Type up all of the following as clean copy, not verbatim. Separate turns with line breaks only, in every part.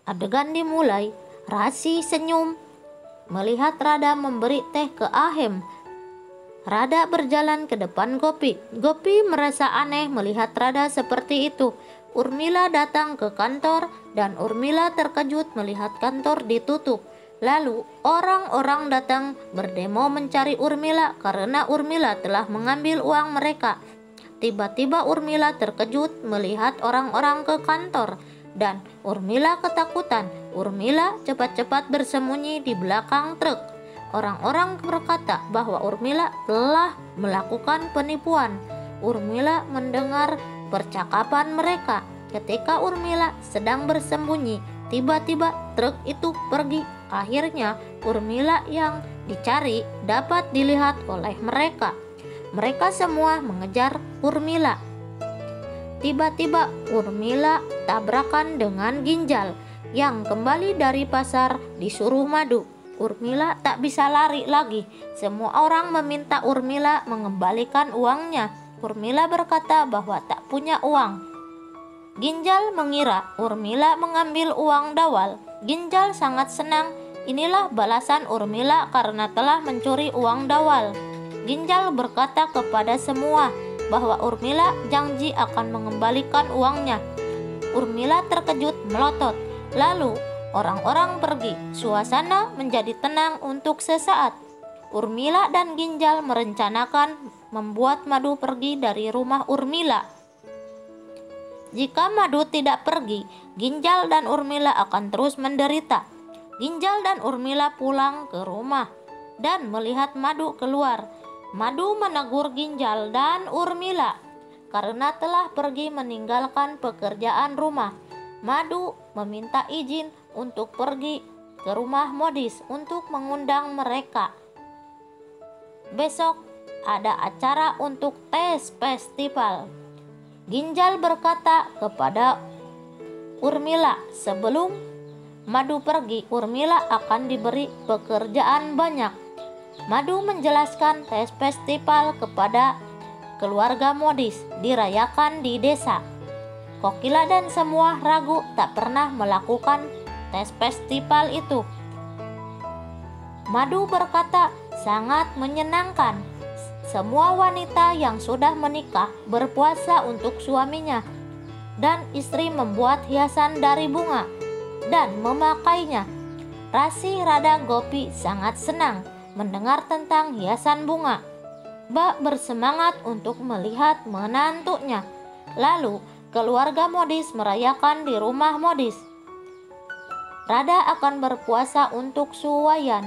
Adegan dimulai. Rasi senyum melihat Radha memberi teh ke Ahem. Radha berjalan ke depan Gopi. Gopi merasa aneh melihat Radha seperti itu. Urmila datang ke kantor dan Urmila terkejut melihat kantor ditutup. Lalu orang-orang datang berdemo mencari Urmila karena Urmila telah mengambil uang mereka. Tiba-tiba Urmila terkejut melihat orang-orang ke kantor dan Urmila ketakutan. Urmila cepat-cepat bersembunyi di belakang truk. Orang-orang berkata bahwa Urmila telah melakukan penipuan. Urmila mendengar percakapan mereka. Ketika Urmila sedang bersembunyi, tiba-tiba truk itu pergi. Akhirnya Urmila yang dicari dapat dilihat oleh mereka. Mereka semua mengejar Urmila. Tiba-tiba Urmila tabrakan dengan Ginjal yang kembali dari pasar disuruh madu. Urmila tak bisa lari lagi. Semua orang meminta Urmila mengembalikan uangnya. Urmila berkata bahwa tak punya uang. Ginjal mengira Urmila mengambil uang dawal. Ginjal sangat senang. Inilah balasan Urmila karena telah mencuri uang dawal. Ginjal berkata kepada semua bahwa Urmila janji akan mengembalikan uangnya. Urmila terkejut melotot. Lalu orang-orang pergi. Suasana menjadi tenang untuk sesaat. Urmila dan Ginjal merencanakan membuat Madu pergi dari rumah Urmila. Jika Madu tidak pergi, Ginjal dan Urmila akan terus menderita. Ginjal dan Urmila pulang ke rumah dan melihat Madu keluar. Madu menegur Ginjal dan Urmila karena telah pergi meninggalkan pekerjaan rumah. Madu meminta izin untuk pergi ke rumah Modis untuk mengundang mereka. Besok ada acara untuk tes festival. Ginjal berkata kepada Urmila sebelum Madu pergi, Urmila akan diberi pekerjaan banyak. Madu menjelaskan tes festival kepada keluarga Modis dirayakan di desa. Kokila dan semua ragu tak pernah melakukan tes festival itu. Madu berkata sangat menyenangkan. Semua wanita yang sudah menikah berpuasa untuk suaminya dan istri membuat hiasan dari bunga dan memakainya. Rasi, Radha, Gopi sangat senang mendengar tentang hiasan bunga. Bak bersemangat untuk melihat menantunya. Lalu keluarga Modis merayakan di rumah Modis. Radha akan berpuasa untuk Suwayan.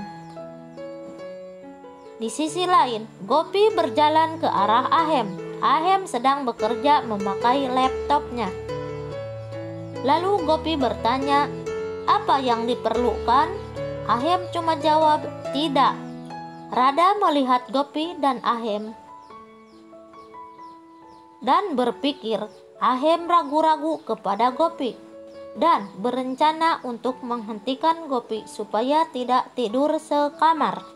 Di sisi lain, Gopi berjalan ke arah Ahem. Ahem sedang bekerja memakai laptopnya. Lalu Gopi bertanya, "Apa yang diperlukan?" Ahem cuma jawab, "Tidak." Radha melihat Gopi dan Ahem dan berpikir Ahem ragu-ragu kepada Gopi dan berencana untuk menghentikan Gopi supaya tidak tidur sekamar.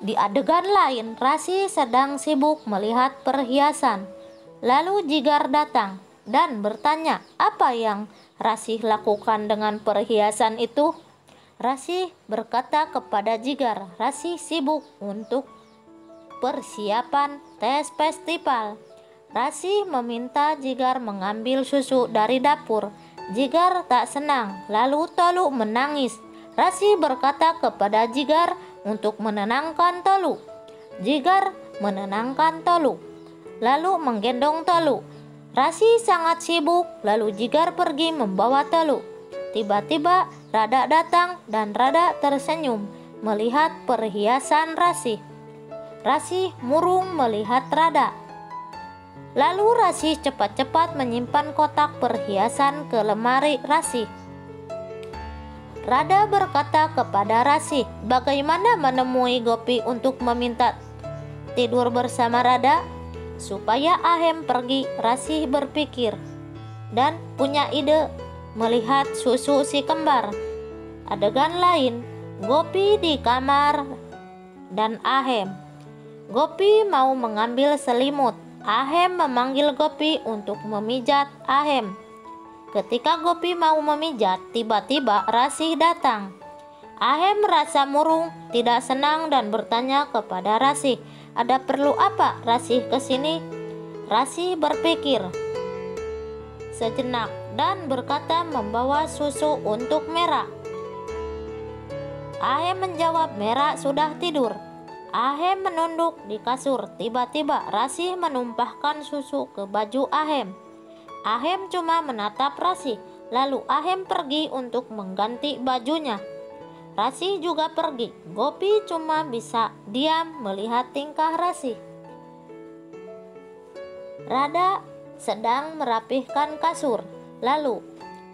Di adegan lain, Rasi sedang sibuk melihat perhiasan. Lalu Jigar datang dan bertanya apa yang Rasi lakukan dengan perhiasan itu. Rasi berkata kepada Jigar, Rasi sibuk untuk persiapan tes festival. Rasi meminta Jigar mengambil susu dari dapur. Jigar tak senang, lalu Tolu menangis. Rasi berkata kepada Jigar untuk menenangkan Tolu. Jigar menenangkan Tolu, lalu menggendong Tolu. Rasi sangat sibuk, lalu Jigar pergi membawa Tolu. Tiba-tiba Radha datang dan Radha tersenyum melihat perhiasan Rasi. Rasi murung melihat Radha. Lalu Rasi cepat-cepat menyimpan kotak perhiasan ke lemari Rasi. Radha berkata kepada Rasi, "Bagaimana menemui Gopi untuk meminta tidur bersama Radha?" Supaya Ahem pergi, Rasi berpikir dan punya ide melihat susu si kembar. Adegan lain, Gopi di kamar dan Ahem. Gopi mau mengambil selimut. Ahem memanggil Gopi untuk memijat Ahem. Ketika Gopi mau memijat, tiba-tiba Rasih datang. Ahem merasa murung, tidak senang dan bertanya kepada Rasih, "Ada perlu apa Rasih kesini?" Rasih berpikir sejenak dan berkata membawa susu untuk Merah. Ahem menjawab Merah sudah tidur. Ahem menunduk di kasur. Tiba-tiba Rasih menumpahkan susu ke baju Ahem. Ahem cuma menatap Rasih, lalu Ahem pergi untuk mengganti bajunya. Rasih juga pergi. Gopi cuma bisa diam melihat tingkah Rasih. Radha sedang merapihkan kasur. Lalu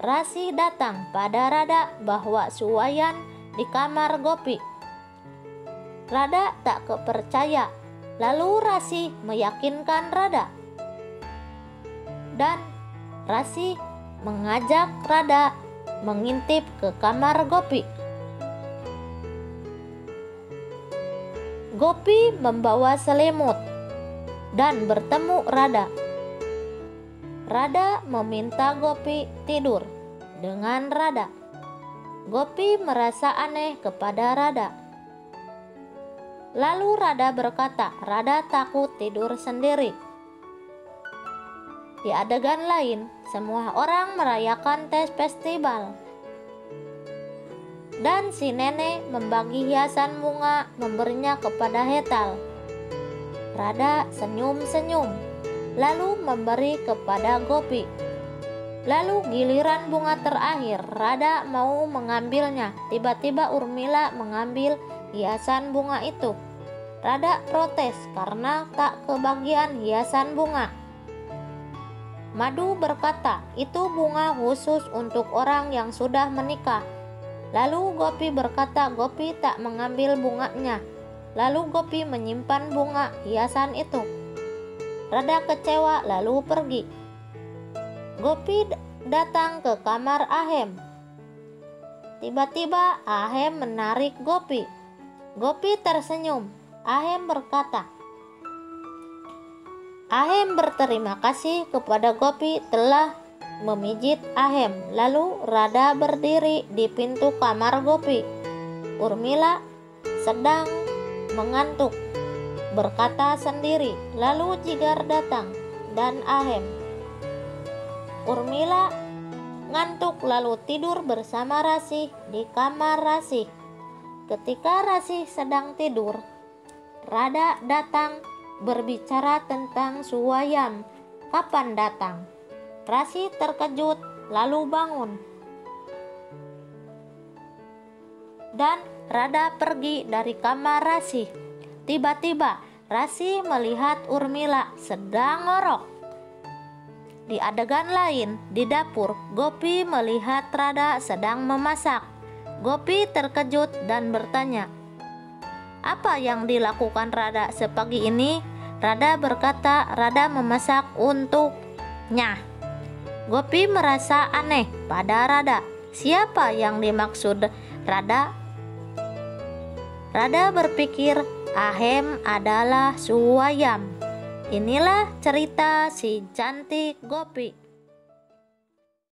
Rasih datang pada Radha bawa suwayan di kamar Gopi. Radha tak kepercaya. Lalu Rasih meyakinkan Radha. Dan Rasih mengajak Radha mengintip ke kamar Gopi. Gopi membawa selimut dan bertemu Radha. Radha meminta Gopi tidur dengan Radha. Gopi merasa aneh kepada Radha. Lalu Radha berkata, Radha takut tidur sendiri. Di adegan lain, semua orang merayakan tes festival. Dan si nenek membagi hiasan bunga memberinya kepada Hetal. Radha senyum-senyum, lalu memberi kepada Gopi. Lalu giliran bunga terakhir, Radha mau mengambilnya. Tiba-tiba Urmila mengambil hiasan bunga itu. Radha protes karena tak kebagian hiasan bunga. Madu berkata, itu bunga khusus untuk orang yang sudah menikah. Lalu Gopi berkata Gopi tak mengambil bunganya. Lalu Gopi menyimpan bunga hiasan itu. Radha kecewa lalu pergi. Gopi datang ke kamar Ahem. Tiba-tiba Ahem menarik Gopi. Gopi tersenyum. Ahem berkata, Ahem berterima kasih kepada Gopi telah memijit Ahem. Lalu Radha berdiri di pintu kamar Gopi. Urmila sedang mengantuk, berkata sendiri. Lalu Jigar datang dan Ahem. Urmila ngantuk lalu tidur bersama Rasih di kamar Rasih. Ketika Rasih sedang tidur, Radha datang berbicara tentang suwayam. Kapan datang? Rasih terkejut lalu bangun. Dan Radha pergi dari kamar Rasih. Tiba-tiba Rasih melihat Urmila sedang ngorok. Di adegan lain, di dapur, Gopi melihat Radha sedang memasak. Gopi terkejut dan bertanya, apa yang dilakukan Radha sepagi ini? Radha berkata Radha memasak untuknya. Gopi merasa aneh pada Radha. Siapa yang dimaksud Radha? Radha berpikir Ahem adalah suwayam. Inilah cerita si cantik Gopi.